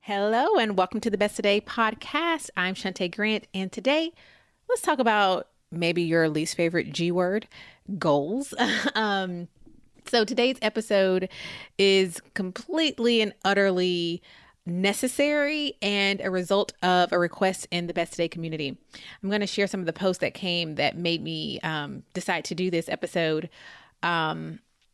Hello and welcome to the Best Today podcast. I'm Shantae Grant, and today let's talk about maybe your least favorite G word, goals. So today's episode is completely and utterly necessary and a result of a request in the Best Today community. I'm going to share some of the posts that came that made me decide to do this episode.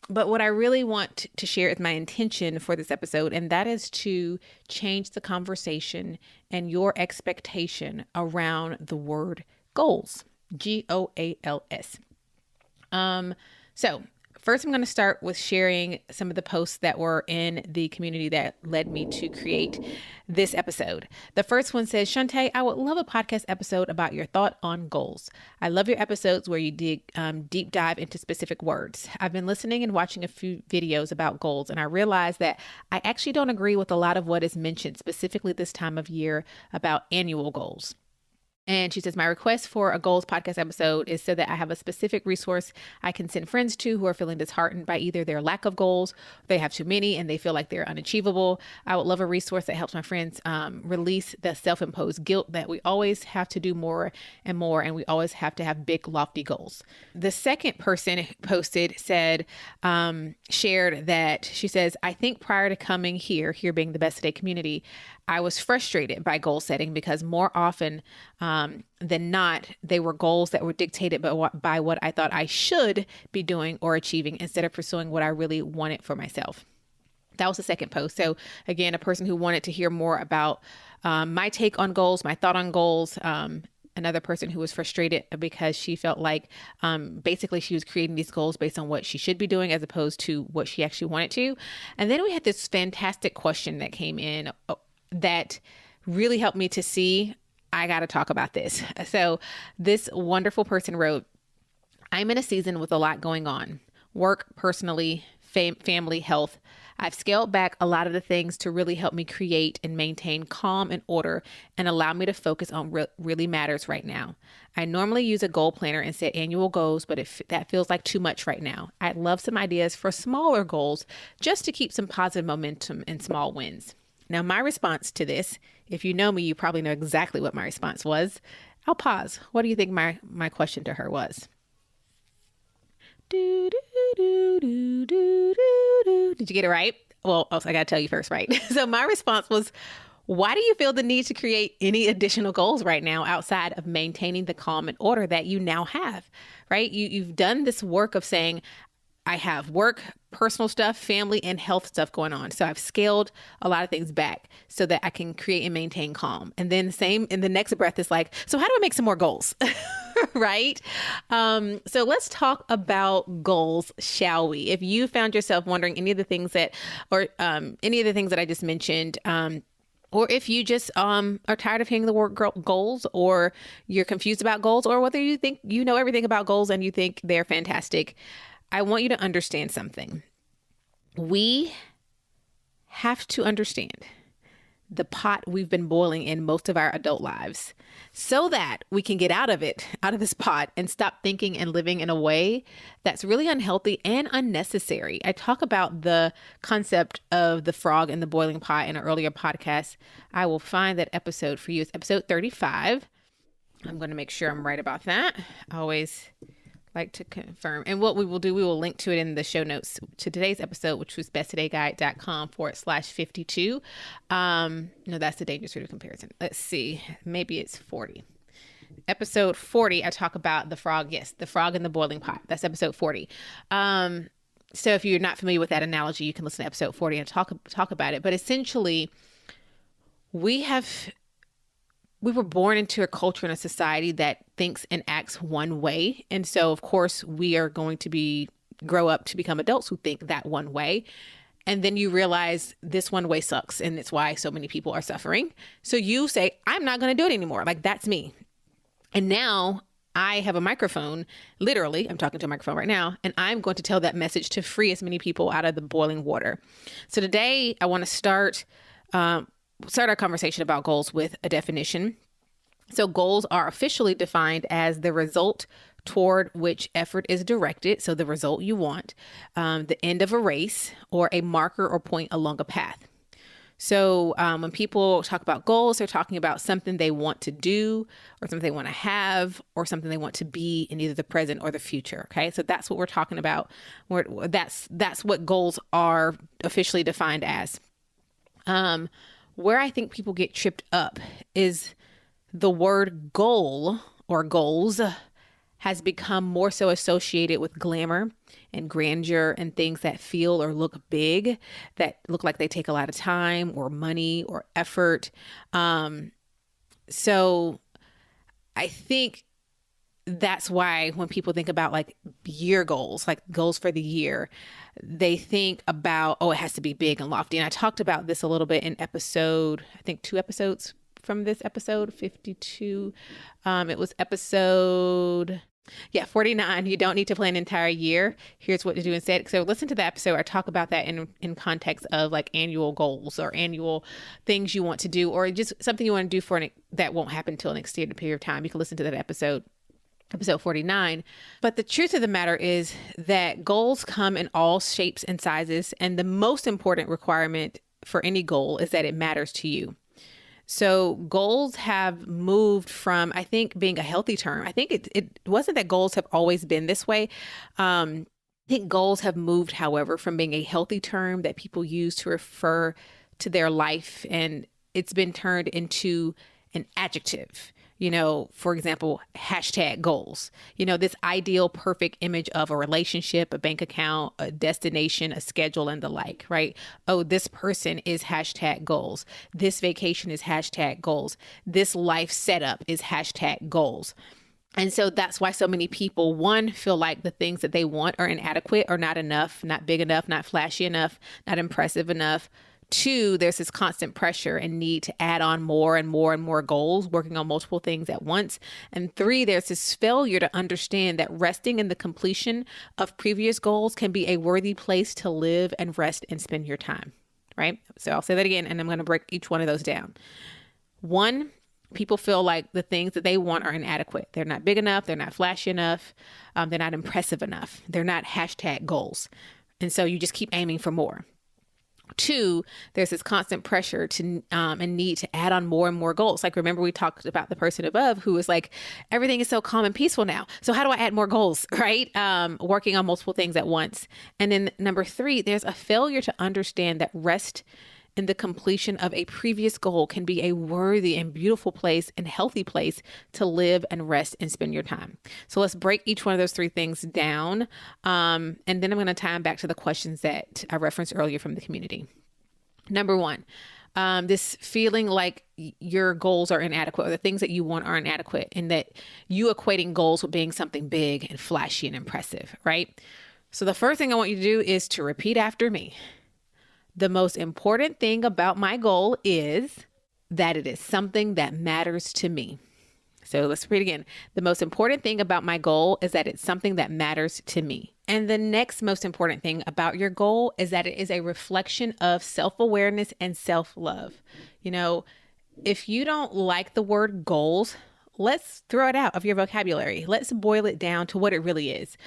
But what I really want to share is my intention for this episode, and that is to change the conversation and your expectation around the word goals, Goals. So first, I'm going to start with sharing some of the posts that were in the community that led me to create this episode. The first one says, Shantae, I would love a podcast episode about your thought on goals. I love your episodes where you dig deep dive into specific words. I've been listening and watching a few videos about goals, and I realized that I actually don't agree with a lot of what is mentioned, specifically this time of year, about annual goals. And she says, my request for a goals podcast episode is so that I have a specific resource I can send friends to who are feeling disheartened by either their lack of goals, they have too many and they feel like they're unachievable. I would love a resource that helps my friends release the self-imposed guilt that we always have to do more and more, and we always have to have big, lofty goals. The second person posted shared that she says, I think prior to coming here being the Best Today community, I was frustrated by goal setting because more often than not, they were goals that were dictated by what I thought I should be doing or achieving instead of pursuing what I really wanted for myself. That was the second post. So again, a person who wanted to hear more about my take on goals, my thought on goals. Another person who was frustrated because she felt like basically she was creating these goals based on what she should be doing as opposed to what she actually wanted to. And then we had this fantastic question that came in that really helped me to see, I got to talk about this. So this wonderful person wrote, I'm in a season with a lot going on, work, personally, family, health. I've scaled back a lot of the things to really help me create and maintain calm and order and allow me to focus on what really matters right now. I normally use a goal planner and set annual goals, but that feels like too much right now. I'd love some ideas for smaller goals just to keep some positive momentum and small wins. Now, my response to this, if you know me, you probably know exactly what my response was. I'll pause. What do you think my question to her was? Did you get it right? Well, I got to tell you first, right? So my response was, why do you feel the need to create any additional goals right now outside of maintaining the calm and order that you now have, right? You've done this work of saying, I have work, personal stuff, family, and health stuff going on. So I've scaled a lot of things back so that I can create and maintain calm. And then same in the next breath is like, so how do I make some more goals? Right? So let's talk about goals, shall we? If you found yourself wondering any of the things that I just mentioned, or if you just are tired of hearing the word goals, or you're confused about goals, or whether you think you know everything about goals and you think they're fantastic, I want you to understand something. We have to understand the pot we've been boiling in most of our adult lives so that we can get out of this pot and stop thinking and living in a way that's really unhealthy and unnecessary. I talk about the concept of the frog in the boiling pot in an earlier podcast. I will find that episode for you. It's episode 35. I'm going to make sure I'm right about that. I always like to confirm. And what we will do, we will link to it in the show notes to today's episode, which was besttodayguide.com/52. No, that's the dangerous reader comparison. Let's see. Maybe it's 40. Episode 40, I talk about the frog. Yes, the frog in the boiling pot. That's episode 40. So if you're not familiar with that analogy, you can listen to episode 40 and talk about it. But essentially, we were born into a culture and a society that thinks and acts one way. And so, of course, we are going to grow up to become adults who think that one way. And then you realize this one way sucks. And it's why so many people are suffering. So you say, I'm not going to do it anymore. Like, that's me. And now I have a microphone. Literally, I'm talking to a microphone right now. And I'm going to tell that message to free as many people out of the boiling water. So today I want to start our conversation about goals with a definition. So goals are officially defined as the result toward which effort is directed. So the result you want, the end of a race, or a marker or point along a path. So when people talk about goals, they're talking about something they want to do or something they want to have or something they want to be in either the present or the future. Okay. So that's what we're talking about. That's what goals are officially defined as. Where I think people get tripped up is the word goal or goals has become more so associated with glamour and grandeur and things that feel or look big, that look like they take a lot of time or money or effort. So I think that's why when people think about like year goals, like goals for the year, they think about, oh, it has to be big and lofty. And I talked about this a little bit in episode, I think 2 episodes from this episode, 52. It was episode 49. You don't need to plan an entire year. Here's what to do instead. So listen to the episode. I talk about that in context of like annual goals or annual things you want to do, or just something you want to do that won't happen until an extended period of time. You can listen to that episode 49. But the truth of the matter is that goals come in all shapes and sizes. And the most important requirement for any goal is that it matters to you. So goals have moved from, I think, being a healthy term. I think it wasn't that goals have always been this way. I think goals have moved, however, from being a healthy term that people use to refer to their life, and it's been turned into an adjective. For example, #goals, this ideal perfect image of a relationship, a bank account, a destination, a schedule, and the like, right? Oh, this person is #goals. This vacation is #goals. This life setup is #goals. And so that's why so many people, one, feel like the things that they want are inadequate or not enough, not big enough, not flashy enough, not impressive enough. 2, there's this constant pressure and need to add on more and more and more goals, working on multiple things at once. And 3, there's this failure to understand that resting in the completion of previous goals can be a worthy place to live and rest and spend your time, right? So I'll say that again, and I'm going to break each one of those down. 1, people feel like the things that they want are inadequate. They're not big enough. They're not flashy enough. They're not impressive enough. They're not #goals. And so you just keep aiming for more. 2, there's this constant pressure to and need to add on more and more goals. Like, remember we talked about the person above who was like, everything is so calm and peaceful now. So how do I add more goals, right? Working on multiple things at once. And then number 3, there's a failure to understand that rest in the completion of a previous goal can be a worthy and beautiful place and healthy place to live and rest and spend your time. So let's break each one of those 3 things down. And then I'm going to tie them back to the questions that I referenced earlier from the community. Number 1, this feeling like your goals are inadequate or the things that you want are inadequate, and that you equating goals with being something big and flashy and impressive, right? So the first thing I want you to do is to repeat after me. The most important thing about my goal is that it is something that matters to me. So let's read again. The most important thing about my goal is that it's something that matters to me. And the next most important thing about your goal is that it is a reflection of self-awareness and self-love. If you don't like the word goals, let's throw it out of your vocabulary. Let's boil it down to what it really is.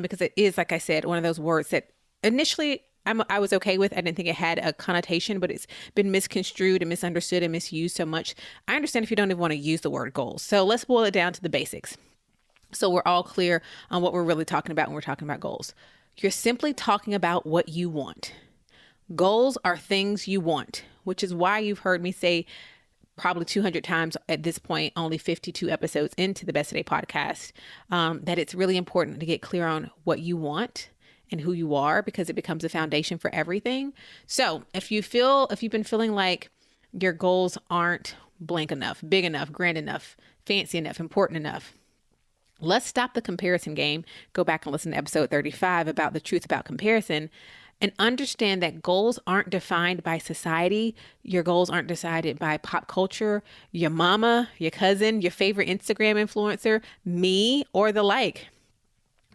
Because it is, like I said, one of those words that initially I was okay with. I didn't think it had a connotation, but it's been misconstrued and misunderstood and misused so much. I understand if you don't even want to use the word goals. So let's boil it down to the basics, so we're all clear on what we're really talking about when we're talking about goals. You're simply talking about what you want. Goals are things you want, which is why you've heard me say probably 200 times at this point, only 52 episodes into the Best Today podcast, that it's really important to get clear on what you want and who you are, because it becomes a foundation for everything. So if you've been feeling like your goals aren't blank enough, big enough, grand enough, fancy enough, important enough, let's stop the comparison game. Go back and listen to episode 35 about the truth about comparison, and understand that goals aren't defined by society. Your goals aren't decided by pop culture, your mama, your cousin, your favorite Instagram influencer, me, or the like.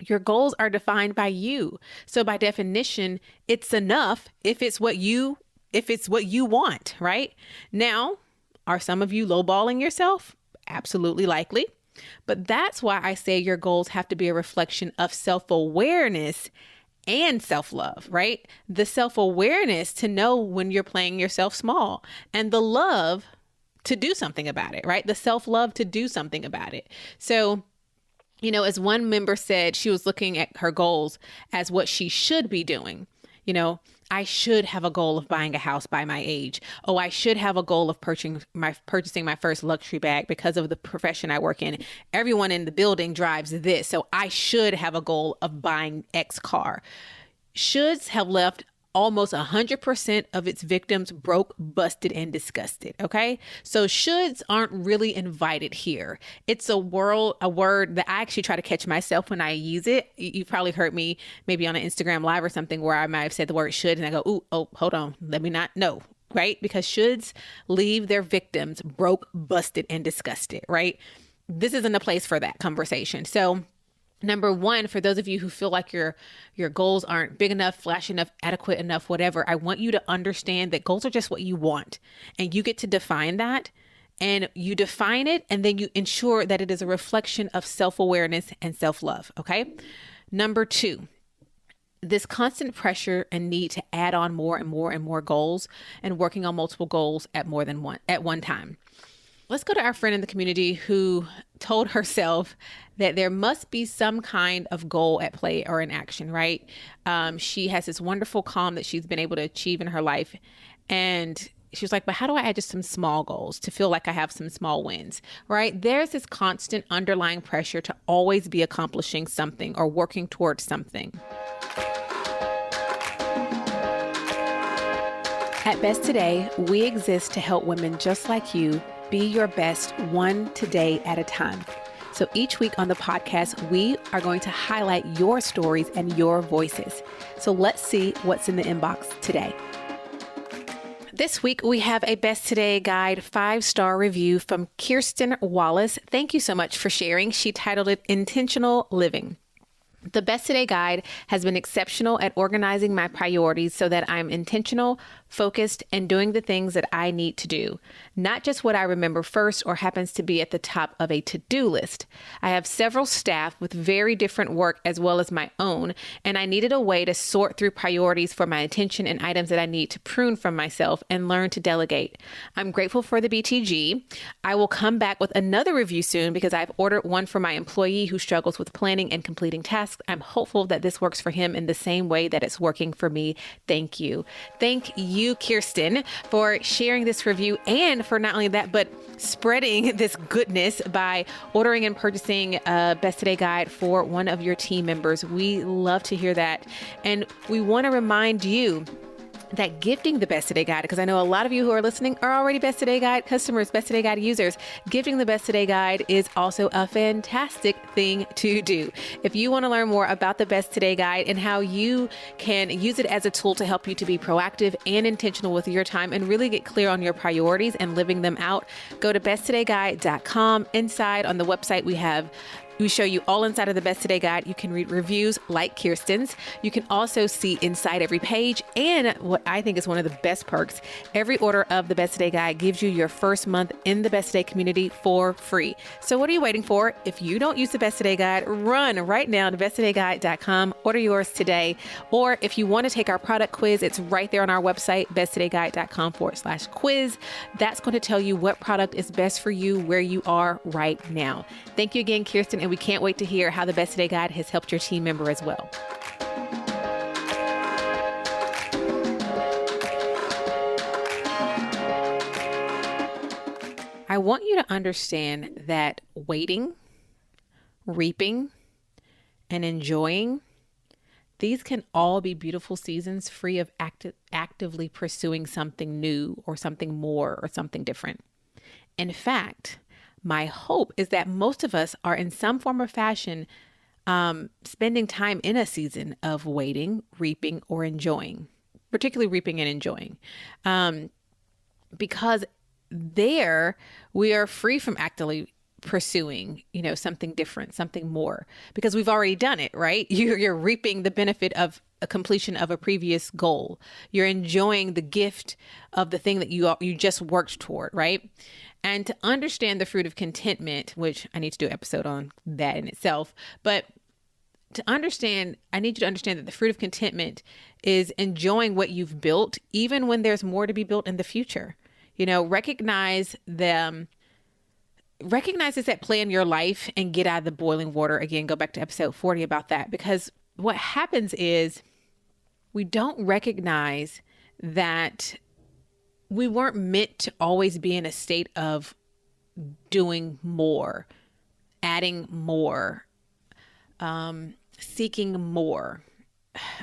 Your goals are defined by you. So by definition, it's enough if it's what you want, right? Now, are some of you lowballing yourself? Absolutely likely. But that's why I say your goals have to be a reflection of self-awareness and self-love, right? The self-awareness to know when you're playing yourself small, and the love to do something about it, right? The self-love to do something about it. So, as one member said, she was looking at her goals as what she should be doing. I should have a goal of buying a house by my age. Oh, I should have a goal of purchasing my first luxury bag because of the profession I work in. Everyone in the building drives this, so I should have a goal of buying X car. Shoulds have left almost 100% of its victims broke, busted, and disgusted. Okay. So shoulds aren't really invited here. It's a word that I actually try to catch myself when I use it. You've probably heard me maybe on an Instagram live or something where I might have said the word should and I go, hold on. Let me not know. Right. Because shoulds leave their victims broke, busted, and disgusted. Right. This isn't a place for that conversation. So number one, for those of you who feel like your goals aren't big enough, flash enough, adequate enough, whatever, I want you to understand that goals are just what you want. And you get to define that. And you define it, and then you ensure that it is a reflection of self-awareness and self-love. Okay. Number two, this constant pressure and need to add on more and more and more goals and working on multiple goals at one time. Let's go to our friend in the community who told herself that there must be some kind of goal at play or in action, right? She has this wonderful calm that she's been able to achieve in her life. And she was like, but how do I add just some small goals to feel like I have some small wins, right? There's this constant underlying pressure to always be accomplishing something or working towards something. At Best Today, we exist to help women just like you be your best one today at a time. So each week on the podcast, we are going to highlight your stories and your voices. So let's see what's in the inbox today. This week, we have a Best Today Guide 5-star review from Kirsten Wallace. Thank you so much for sharing. She titled it Intentional Living. The Best Today Guide has been exceptional at organizing my priorities so that I'm intentional, focused, and doing the things that I need to do, not just what I remember first or happens to be at the top of a to-do list. I have several staff with very different work as well as my own, and I needed a way to sort through priorities for my attention and items that I need to prune from myself and learn to delegate. I'm grateful for the BTG. I will come back with another review soon because I've ordered one for my employee who struggles with planning and completing tasks. I'm hopeful that this works for him in the same way that it's working for me. Thank you. Thank you, Kirsten, for sharing this review and for not only that, but spreading this goodness by ordering and purchasing a Best Today Guide for one of your team members. We love to hear that. And we want to remind you that gifting the Best Today Guide, because I know a lot of you who are listening are already Best Today Guide customers, Best Today Guide users. Gifting the Best Today Guide is also a fantastic thing to do. If you want to learn more about the Best Today Guide and how you can use it as a tool to help you to be proactive and intentional with your time and really get clear on your priorities and living them out, go to besttodayguide.com. Inside on the website, we show you all inside of the Best Today Guide. You can read reviews like Kirsten's. You can also see inside every page. And what I think is one of the best perks, every order of the Best Today Guide gives you your first month in the Best Today community for free. So what are you waiting for? If you don't use the Best Today Guide, run right now to besttodayguide.com. Order yours today. Or if you want to take our product quiz, it's right there on our website, besttodayguide.com/quiz. That's going to tell you what product is best for you where you are right now. Thank you again, Kirsten. And we can't wait to hear how the Best Today Guide has helped your team member as well. I want you to understand that waiting, reaping, and enjoying, these can all be beautiful seasons free of actively pursuing something new or something more or something different. In fact, my hope is that most of us are in some form or fashion spending time in a season of waiting, reaping, or enjoying, particularly reaping and enjoying, because there we are free from actively pursuing, something different, something more, because we've already done it, right? You're reaping the benefit of a completion of a previous goal. You're enjoying the gift of the thing that you just worked toward, right? And to understand the fruit of contentment, which I need to do an episode on that in itself, but to understand, I need you to understand that the fruit of contentment is enjoying what you've built, even when there's more to be built in the future. Recognize them. Recognize it's at play in your life and get out of the boiling water. Again, go back to episode 40 about that, because what happens is we don't recognize that we weren't meant to always be in a state of doing more, adding more, seeking more.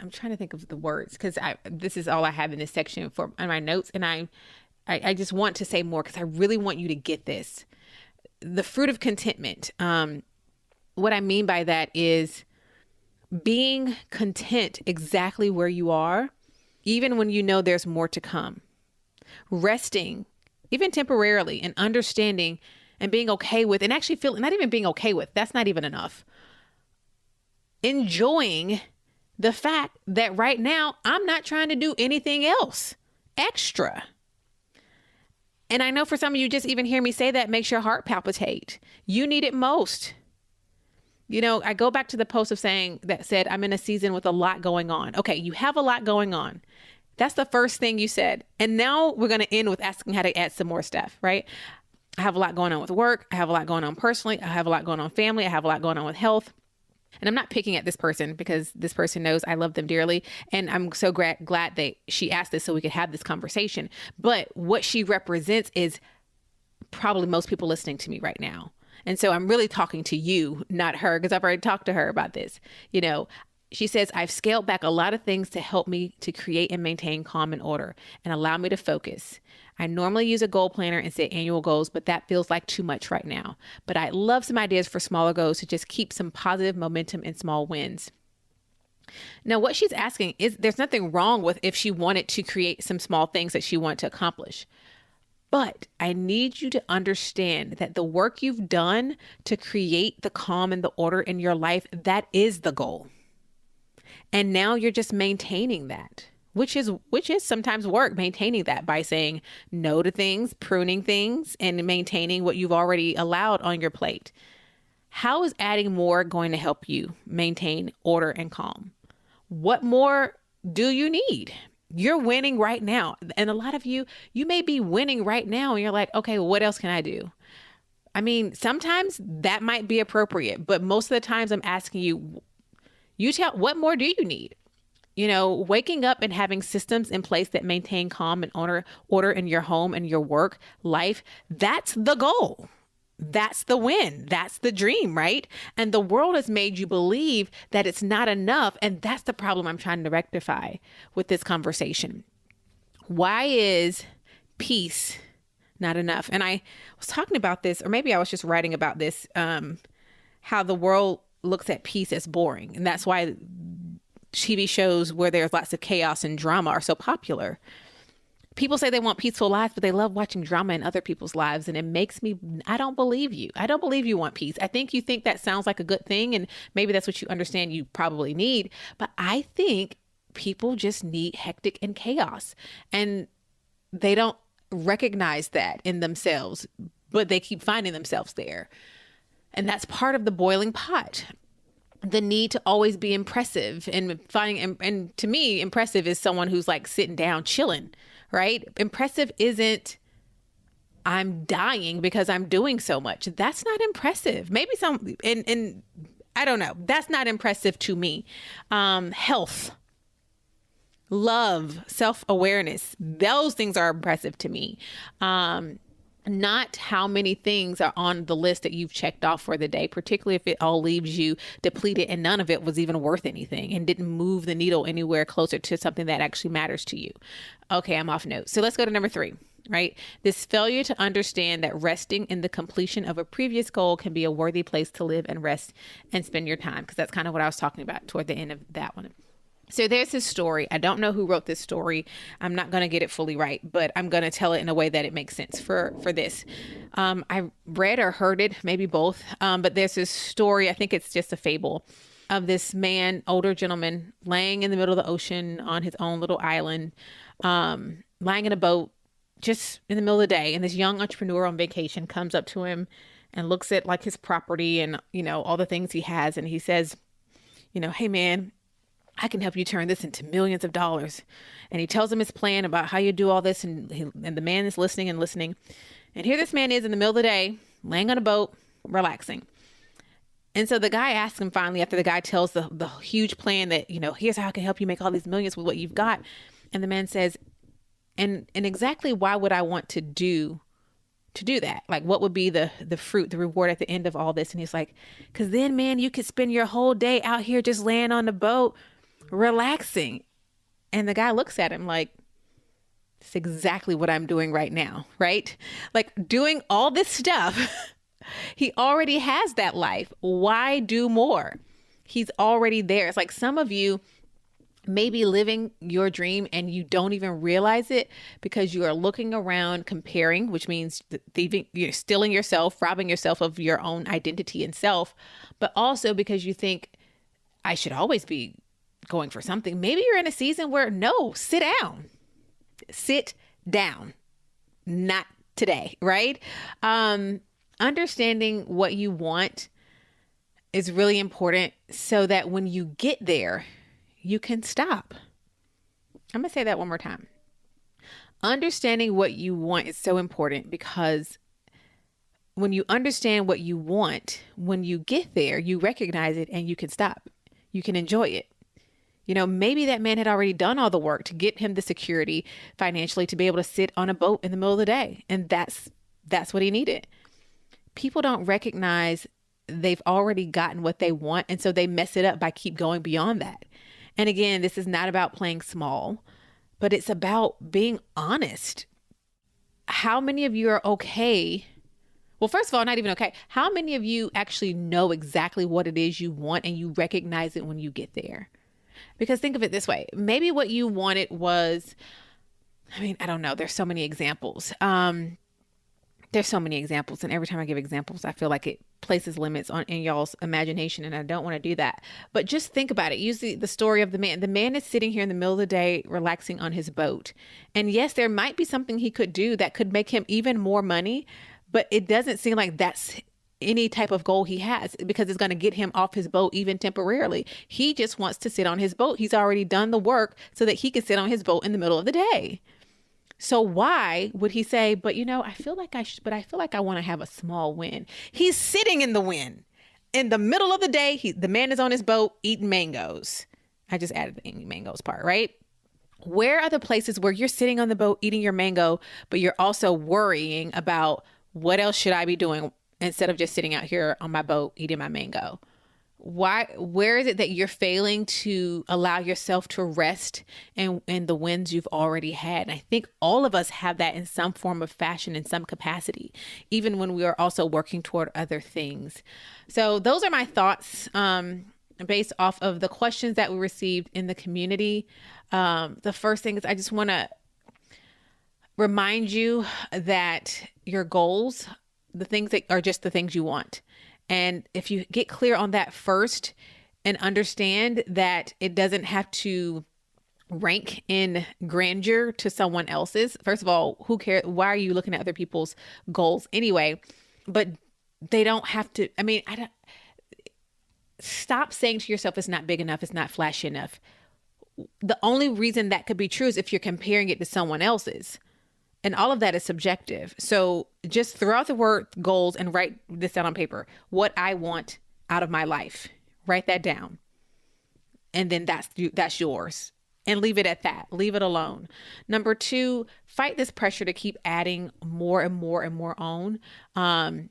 I'm trying to think of the words, because this is all I have in this section in my notes. And I just want to say more because I really want you to get this. The fruit of contentment. What I mean by that is being content exactly where you are, even when you know there's more to come. Resting, even temporarily, and understanding and being okay with, and actually feeling, not even being okay with, that's not even enough. Enjoying the fact that right now I'm not trying to do anything else extra. And I know for some of you, just even hear me say that makes your heart palpitate. You need it most. I go back to the post that said, I'm in a season with a lot going on. Okay, you have a lot going on. That's the first thing you said. And now we're going to end with asking how to add some more stuff, right? I have a lot going on with work. I have a lot going on personally. I have a lot going on family. I have a lot going on with health. And I'm not picking at this person because this person knows I love them dearly. And I'm so glad that she asked this so we could have this conversation. But what she represents is probably most people listening to me right now. And so I'm really talking to you, not her, because I've already talked to her about this. She says, I've scaled back a lot of things to help me to create and maintain calm and order and allow me to focus. I normally use a goal planner and set annual goals, but that feels like too much right now. But I love some ideas for smaller goals to just keep some positive momentum and small wins. Now, what she's asking is, there's nothing wrong with if she wanted to create some small things that she wanted to accomplish. But I need you to understand that the work you've done to create the calm and the order in your life, that is the goal. And now you're just maintaining that, which is sometimes work, maintaining that by saying no to things, pruning things, and maintaining what you've already allowed on your plate. How is adding more going to help you maintain order and calm? What more do you need? You're winning right now. And a lot of you may be winning right now and you're like, okay, well, what else can I do? I mean, sometimes that might be appropriate, but most of the times I'm asking you, what more do you need? Waking up and having systems in place that maintain calm and order in your home and your work life, that's the goal. That's the win. That's the dream, right? And the world has made you believe that it's not enough. And that's the problem I'm trying to rectify with this conversation. Why is peace not enough? And I was talking about this, or maybe I was just writing about this, how the world looks at peace as boring. And that's why TV shows where there's lots of chaos and drama are so popular. People say they want peaceful lives, but they love watching drama in other people's lives. And it makes me, I don't believe you. I don't believe you want peace. I think you think that sounds like a good thing. And maybe that's what you understand you probably need. But I think people just need hectic and chaos. And they don't recognize that in themselves, but they keep finding themselves there. And that's part of the boiling pot. The need to always be impressive and and to me, impressive is someone who's like sitting down, chilling, right? Impressive isn't I'm dying because I'm doing so much. That's not impressive. Maybe and I don't know. That's not impressive to me. Health, love, self-awareness, those things are impressive to me. Not how many things are on the list that you've checked off for the day, particularly if it all leaves you depleted and none of it was even worth anything and didn't move the needle anywhere closer to something that actually matters to you. Okay, I'm off note. So let's go to number 3, right? This failure to understand that resting in the completion of a previous goal can be a worthy place to live and rest and spend your time, because that's kind of what I was talking about toward the end of that one. So there's this story. I don't know who wrote this story. I'm not going to get it fully right, but I'm going to tell it in a way that it makes sense for this. I read or heard it, maybe both. But there's this story, I think it's just a fable, of this man, older gentleman, laying in the middle of the ocean on his own little island, lying in a boat just in the middle of the day. And this young entrepreneur on vacation comes up to him and looks at like his property and, all the things he has. And he says, hey man, I can help you turn this into millions of dollars. And he tells him his plan about how you do all this. And the man is listening and listening. And here this man is in the middle of the day, laying on a boat, relaxing. And so the guy asks him finally, after the guy tells the huge plan that, here's how I can help you make all these millions with what you've got. And the man says, and exactly why would I want to do that? Like, what would be the fruit, the reward at the end of all this? And he's like, because then, man, you could spend your whole day out here just laying on the boat, relaxing. And the guy looks at him like, it's exactly what I'm doing right now, right? Like, doing all this stuff. He already has that life. Why do more? He's already there. It's like some of you may be living your dream and you don't even realize it because you are looking around comparing, which means thieving, you're stealing yourself, robbing yourself of your own identity and self, but also because you think I should always be going for something. Maybe you're in a season where no, sit down, not today, right? Understanding what you want is really important so that when you get there, you can stop. I'm going to say that one more time. Understanding what you want is so important because when you understand what you want, when you get there, you recognize it and you can stop. You can enjoy it. Maybe that man had already done all the work to get him the security financially to be able to sit on a boat in the middle of the day. And that's what he needed. People don't recognize they've already gotten what they want. And so they mess it up by keep going beyond that. And again, this is not about playing small, but it's about being honest. How many of you are okay? Well, first of all, not even okay. How many of you actually know exactly what it is you want and you recognize it when you get there? Because think of it this way. Maybe what you wanted was, I don't know. There's so many examples. There's so many examples. And every time I give examples, I feel like it places limits in y'all's imagination. And I don't want to do that. But just think about it. Use the story of the man. The man is sitting here in the middle of the day, relaxing on his boat. And yes, there might be something he could do that could make him even more money. But it doesn't seem like that's any type of goal he has because it's going to get him off his boat even temporarily. He just wants to sit on his boat. He's already done the work so that he can sit on his boat in the middle of the day. So why would he say, but I feel like I should, but I feel like I want to have a small win. He's sitting in the wind in the middle of the day. The man is on his boat eating mangoes. I just added the eating mangoes part, right? Where are the places where you're sitting on the boat eating your mango, but you're also worrying about what else should I be doing instead of just sitting out here on my boat eating my mango? Where is it that you're failing to allow yourself to rest in the wins you've already had? And I think all of us have that in some form of fashion, in some capacity, even when we are also working toward other things. So those are my thoughts based off of the questions that we received in the community. The first thing is I just want to remind you that your goals, the things that are just the things you want. And if you get clear on that first and understand that it doesn't have to rank in grandeur to someone else's. First of all, who cares? Why are you looking at other people's goals anyway? But they don't have to. Stop saying to yourself, it's not big enough. It's not flashy enough. The only reason that could be true is if you're comparing it to someone else's. And all of that is subjective. So just throw out the word goals and write this down on paper. What I want out of my life. Write that down. And then that's yours. And leave it at that. Leave it alone. Number 2, fight this pressure to keep adding more and more and more on. And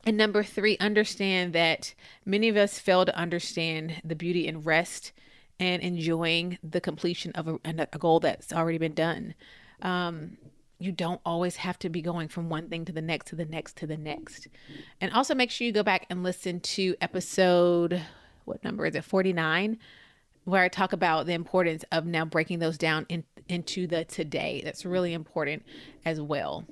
number 3, understand that many of us fail to understand the beauty in rest and enjoying the completion of a goal that's already been done. You don't always have to be going from one thing to the next, to the next, to the next. And also make sure you go back and listen to episode, what number is it? 49, where I talk about the importance of now breaking those down into the today. That's really important as well.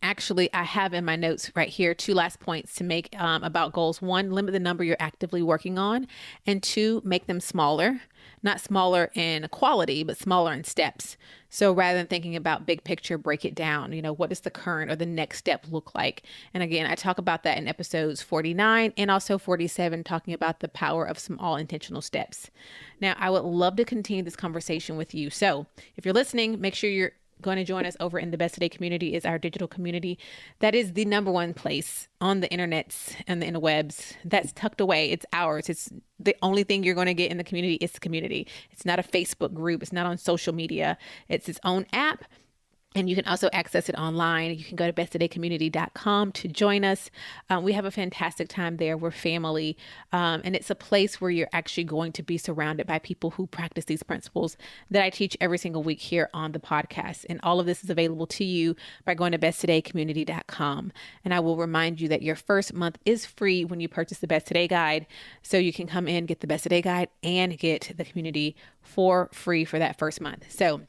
Actually, I have in my notes right here 2 last points to make about goals. 1, limit the number you're actively working on. And 2, make them smaller, not smaller in quality, but smaller in steps. So rather than thinking about big picture, break it down. What does the current or the next step look like? And again, I talk about that in episodes 49 and also 47, talking about the power of small intentional steps. Now, I would love to continue this conversation with you. So if you're listening, make sure you're going to join us over in the Best Today community. Is our digital community. That is the number one place on the internets and the interwebs that's tucked away. It's ours. It's the only thing you're going to get in the community. It's the community. It's not a Facebook group. It's not on social media. It's its own app. And you can also access it online. You can go to besttodaycommunity.com to join us. We have a fantastic time there. We're family. And it's a place where you're actually going to be surrounded by people who practice these principles that I teach every single week here on the podcast. And all of this is available to you by going to besttodaycommunity.com. And I will remind you that your first month is free when you purchase the Best Today Guide. So you can come in, get the Best Today Guide, and get the community for free for that first month. So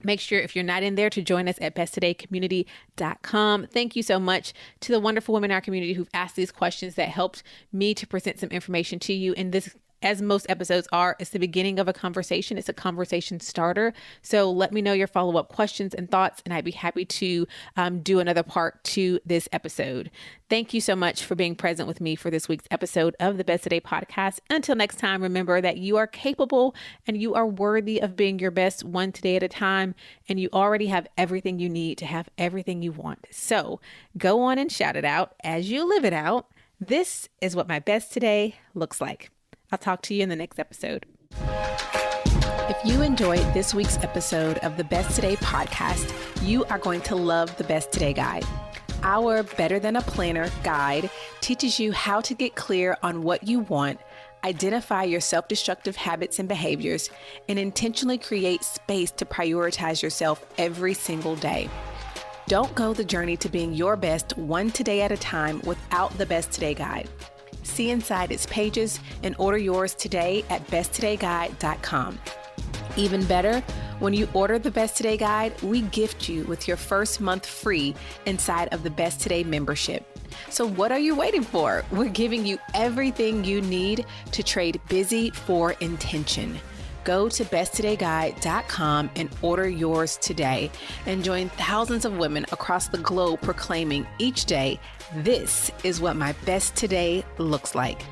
make sure if you're not in there to join us at besttodaycommunity.com. Thank you so much to the wonderful women in our community who've asked these questions that helped me to present some information to you. And this, as most episodes are, it's the beginning of a conversation. It's a conversation starter. So let me know your follow-up questions and thoughts, and I'd be happy to do another part to this episode. Thank you so much for being present with me for this week's episode of the Best Today podcast. Until next time, remember that you are capable and you are worthy of being your best one today at a time, and you already have everything you need to have everything you want. So go on and shout it out as you live it out. This is what my best today looks like. I'll talk to you in the next episode. If you enjoyed this week's episode of the Best Today podcast, you are going to love the Best Today Guide. Our Better Than a Planner guide teaches you how to get clear on what you want, identify your self-destructive habits and behaviors, and intentionally create space to prioritize yourself every single day. Don't go the journey to being your best one today at a time without the Best Today Guide. See inside its pages and order yours today at besttodayguide.com. Even better, when you order the Best Today Guide, we gift you with your first month free inside of the Best Today membership. So what are you waiting for? We're giving you everything you need to trade busy for intention. Go to besttodayguide.com and order yours today and join thousands of women across the globe proclaiming each day, this is what my best today looks like.